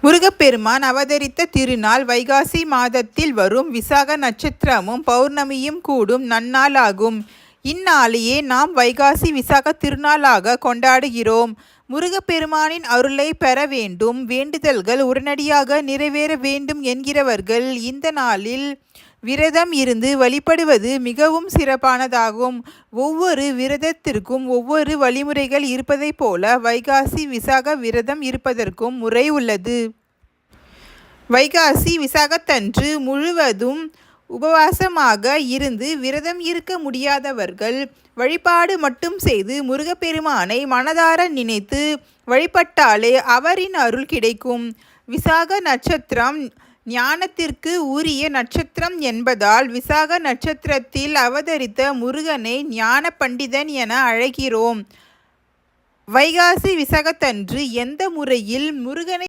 முருகப்பெருமான் அவதரித்த திருநாள் வைகாசி மாதத்தில் வரும் விசாக நட்சத்திரமும் பௌர்ணமியும் கூடும் நன்னாளாகும். இந்நாளையே நாம் வைகாசி விசாக திருநாளாக கொண்டாடுகிறோம். முருகப்பெருமானின் அருளை பெற வேண்டும், வேண்டுதல்கள் உடனடியாக நிறைவேற வேண்டும் என்கிறவர்கள் இந்த நாளில் விரதம் இருந்து வழிபடுவது மிகவும் சிறப்பானதாகும். ஒவ்வொரு விரதத்திற்கும் ஒவ்வொரு வழிமுறைகள் இருப்பதைப் போல வைகாசி விசாக விரதம் இருப்பதற்கும் முறை உள்ளது. வைகாசி விசாகத்தன்று முழுவதும் உபவாசமாக இருந்து விரதம் இருக்க முடியாதவர்கள் வழிபாடு மட்டும் செய்து முருகப்பெருமானை மனதார நினைத்து வழிபட்டாலே அவரின் அருள் கிடைக்கும். விசாக நட்சத்திரம் ஞானத்திற்கு உரிய நட்சத்திரம் என்பதால் விசாக நட்சத்திரத்தில் அவதரித்த முருகனை ஞான பண்டிதன் என அழைக்கிறோம். வைகாசி விசாகத்தன்று எந்த முறையில் முருகனை